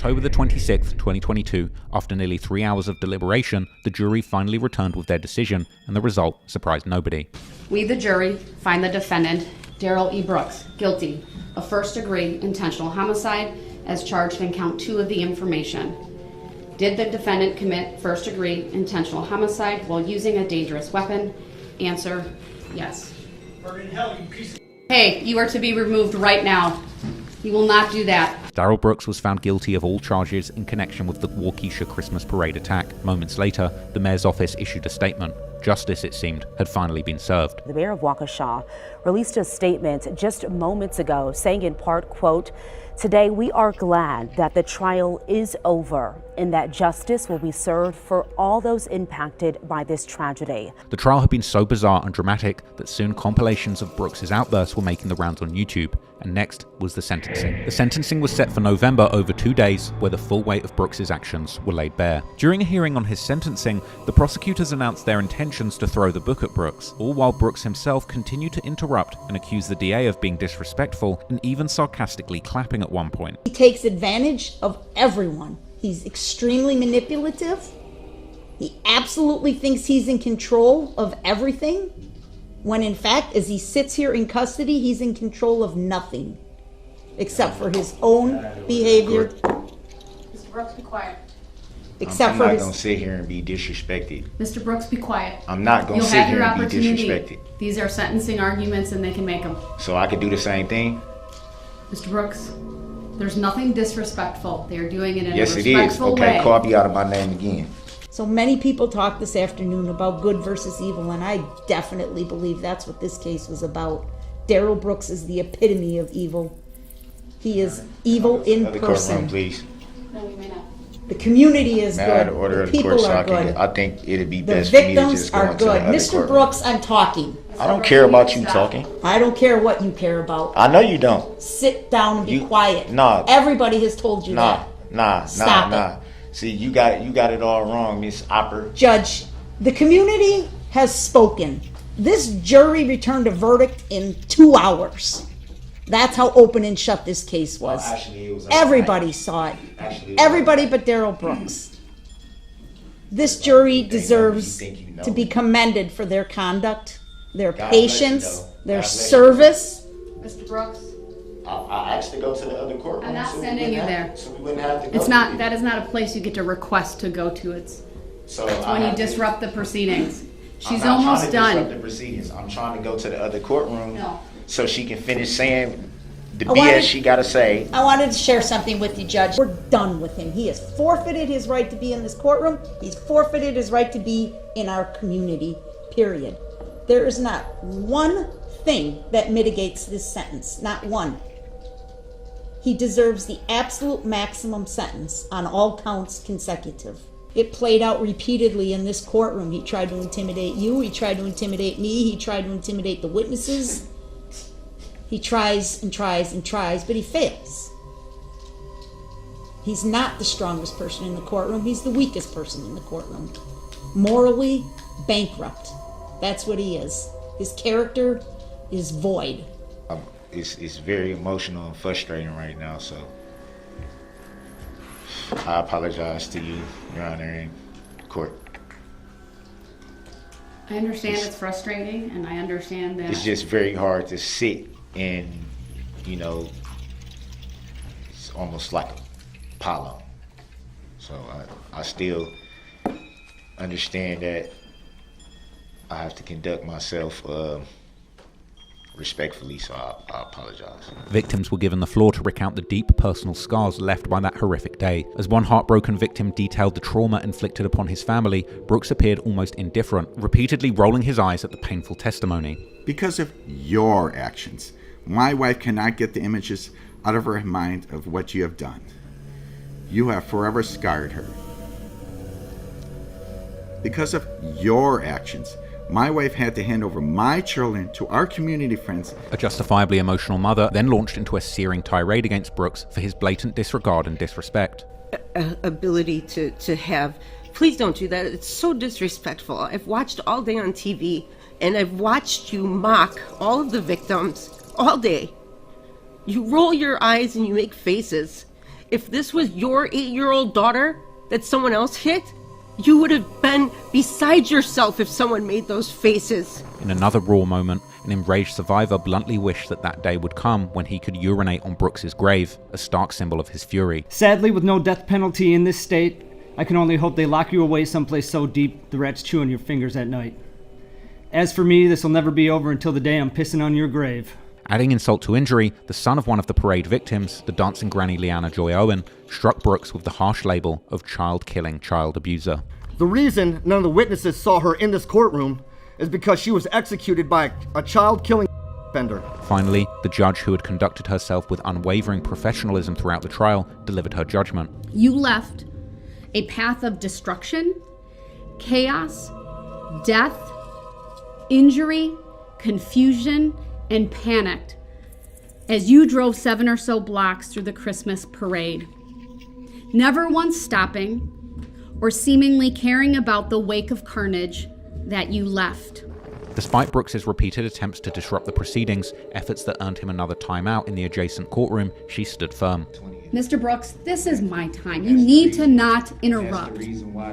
October the 26th, 2022, after nearly 3 hours of deliberation, the jury finally returned with their decision, and the result surprised nobody. We, the jury, find the defendant, Darrell E. Brooks, guilty of first-degree intentional homicide as charged in count 2 of the information. Did the defendant commit first-degree intentional homicide while using a dangerous weapon? Answer, yes. Burn in hell, you piece of... Hey, you are to be removed right now. You will not do that. Darrell Brooks was found guilty of all charges in connection with the Waukesha Christmas parade attack. Moments later, the mayor's office issued a statement. Justice, it seemed, had finally been served. The mayor of Waukesha released a statement just moments ago saying in part, quote, "Today we are glad that the trial is over and that justice will be served for all those impacted by this tragedy." The trial had been so bizarre and dramatic that soon compilations of Brooks's outbursts were making the rounds on YouTube. And next was the sentencing. The sentencing was set for November over 2 days, where the full weight of Brooks's actions were laid bare. During a hearing on his sentencing, the prosecutors announced their intentions to throw the book at Brooks, all while Brooks himself continued to interrupt and accuse the DA of being disrespectful and even sarcastically clapping at one point. He takes advantage of everyone. He's extremely manipulative. He absolutely thinks he's in control of everything, when in fact, as he sits here in custody, he's in control of nothing except for his own behavior. Mr. Brooks, be quiet. Except I'm for not his... going to sit here and be disrespected. Mr. Brooks, be quiet. I'm not going to You'll sit have here your and be opportunity. disrespected. These are sentencing arguments and they can make them. So I could do the same thing? Mr. Brooks, there's nothing disrespectful. They are doing it in Yes, a it is. respectful Okay, way. call me out of my name again. So many people talked this afternoon about good versus evil, and I definitely believe that's what this case was about. Darrell Brooks is the epitome of evil. He is evil in Other person. courtroom, please. No, you may not. The community is May I have good. the order The of the court people so are good. I think it'd be The best for me to victims just go are into the good. other Mr. courtroom. Brooks, I'm talking. I don't care about you talking. I don't care what you care about. I know you don't. Sit down and be quiet. Nah. Everybody has told you Nah. that. Stop it. See, you got it all wrong, Miss Opper. Judge, the community has spoken. This jury returned a verdict in 2 hours. That's how open and shut this case was. Actually, it was Everybody saw it. Actually, Everybody but Darrell Brooks. This jury deserves to be commended for their conduct, their God bless you, patience, though. their God bless you. service. Mr. Brooks, I asked to go to the other courtroom. I'm not so we sending wouldn't you have- there. So we wouldn't have to go. it's not. That is not a place you get to request to go to. It's So when you disrupt the proceedings. She's I'm not almost trying to disrupt done. the proceedings. I'm trying to go to the other courtroom No. so she can finish saying the I wanted- BS she got to say. I wanted to share something with you, Judge. We're done with him. He has forfeited his right to be in this courtroom. He's forfeited his right to be in our community, period. There is not one thing that mitigates this sentence, not one. He deserves the absolute maximum sentence on all counts consecutive. It played out repeatedly in this courtroom. He tried to intimidate you, he tried to intimidate me, he tried to intimidate the witnesses. He tries and tries and tries, but he fails. He's not the strongest person in the courtroom, he's the weakest person in the courtroom. Morally bankrupt. That's what he is. His character is void. It's very emotional and frustrating right now, so I apologize to you, Your Honor, in court. I understand it's frustrating, and I understand that. It's just very hard to sit and, it's almost like a Apollo. So I still understand that I have to conduct myself respectfully, so I apologize. Victims were given the floor to recount the deep personal scars left by that horrific day. As one heartbroken victim detailed the trauma inflicted upon his family, Brooks appeared almost indifferent, repeatedly rolling his eyes at the painful testimony. Because of your actions, my wife cannot get the images out of her mind of what you have done. You have forever scarred her. Because of your actions, my wife had to hand over my children to our community friends. A justifiably emotional mother then launched into a searing tirade against Brooks for his blatant disregard and disrespect. Ability to have, please don't do that. It's so disrespectful. I've watched all day on TV, and I've watched you mock all of the victims all day. You roll your eyes and you make faces. If this was your 8-year-old daughter that someone else hit, you would have been beside yourself if someone made those faces. In another raw moment, an enraged survivor bluntly wished that that day would come when he could urinate on Brooks's grave, a stark symbol of his fury. Sadly, with no death penalty in this state, I can only hope they lock you away someplace so deep the rats chew on your fingers at night. As for me, this will never be over until the day I'm pissing on your grave. Adding insult to injury, the son of one of the parade victims, the dancing granny Leanna Joy Owen, struck Brooks with the harsh label of child-killing child abuser. The reason none of the witnesses saw her in this courtroom is because she was executed by a child-killing offender. Finally, the judge, who had conducted herself with unwavering professionalism throughout the trial, delivered her judgment. You left a path of destruction, chaos, death, injury, confusion, and panic as you drove 7 or so blocks through the Christmas parade, never once stopping or seemingly caring about the wake of carnage that you left. Despite Brooks's repeated attempts to disrupt the proceedings, efforts that earned him another timeout in the adjacent courtroom, she stood firm. Mr. Brooks, this is my time. You need to not interrupt. That's the reason why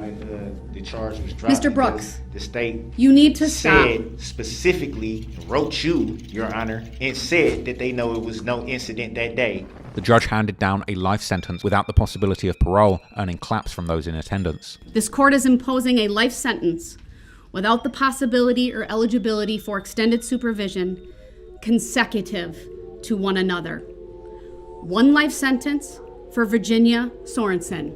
the charge was dropped. Mr. Brooks, the state you need to stop. said specifically, wrote you, Your Honor, and said that they know it was no incident that day. The judge handed down a life sentence without the possibility of parole, earning claps from those in attendance. This court is imposing a life sentence without the possibility or eligibility for extended supervision consecutive to one another. 1 life sentence for Virginia Sorensen.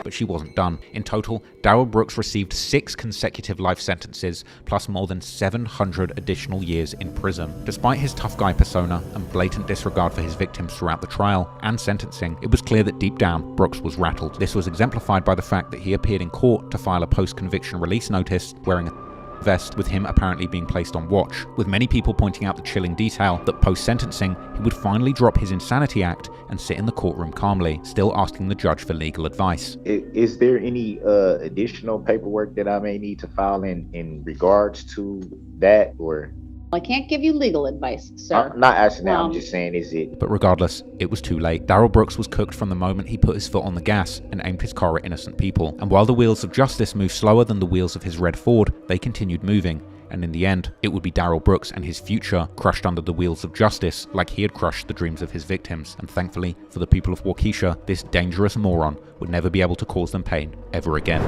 But she wasn't done. In total, Darrell Brooks received 6 consecutive life sentences, plus more than 700 additional years in prison. Despite his tough guy persona and blatant disregard for his victims throughout the trial and sentencing, it was clear that deep down, Brooks was rattled. This was exemplified by the fact that he appeared in court to file a post-conviction release notice wearing a vest, with him apparently being placed on watch, with many people pointing out the chilling detail that post-sentencing he would finally drop his insanity act and sit in the courtroom calmly, still asking the judge for legal advice. Is there any additional paperwork that I may need to file in regards to that, or? I can't give you legal advice, sir. I'm not asking that, I'm just saying, is it? But regardless, it was too late. Darrell Brooks was cooked from the moment he put his foot on the gas and aimed his car at innocent people. And while the wheels of justice moved slower than the wheels of his red Ford, they continued moving. And in the end, it would be Darrell Brooks and his future crushed under the wheels of justice like he had crushed the dreams of his victims. And thankfully, for the people of Waukesha, this dangerous moron would never be able to cause them pain ever again.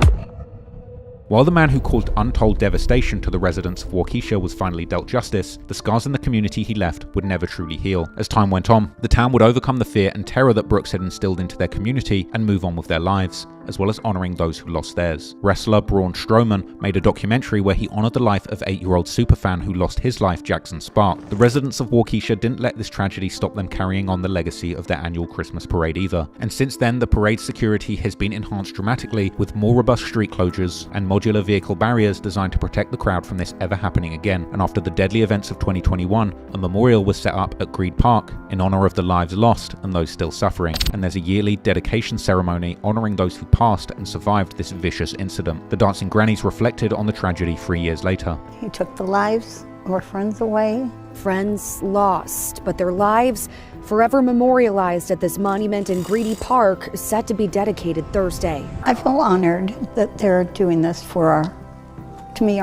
While the man who caused untold devastation to the residents of Waukesha was finally dealt justice, the scars in the community he left would never truly heal. As time went on, the town would overcome the fear and terror that Brooks had instilled into their community and move on with their lives, as well as honoring those who lost theirs. Wrestler Braun Strowman made a documentary where he honored the life of 8-year-old superfan who lost his life, Jackson Spark. The residents of Waukesha didn't let this tragedy stop them carrying on the legacy of their annual Christmas parade either. And since then, the parade security has been enhanced dramatically with more robust street closures and modular vehicle barriers designed to protect the crowd from this ever happening again. And after the deadly events of 2021, a memorial was set up at Greed Park in honor of the lives lost and those still suffering. And there's a yearly dedication ceremony honoring those who passed and survived this vicious incident. The dancing grannies reflected on the tragedy 3 years later. He took the lives of our friends away. Friends lost, but their lives forever memorialized at this monument in Greedy Park, set to be dedicated Thursday. I feel honored that they're doing this for our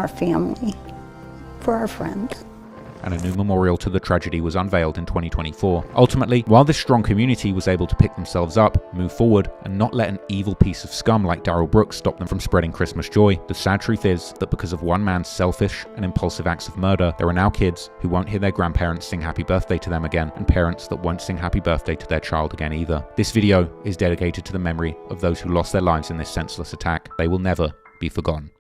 family, for our friends. And a new memorial to the tragedy was unveiled in 2024. Ultimately, while this strong community was able to pick themselves up, move forward, and not let an evil piece of scum like Darrell Brooks stop them from spreading Christmas joy, the sad truth is that because of one man's selfish and impulsive acts of murder, there are now kids who won't hear their grandparents sing happy birthday to them again, and parents that won't sing happy birthday to their child again either. This video is dedicated to the memory of those who lost their lives in this senseless attack. They will never be forgotten.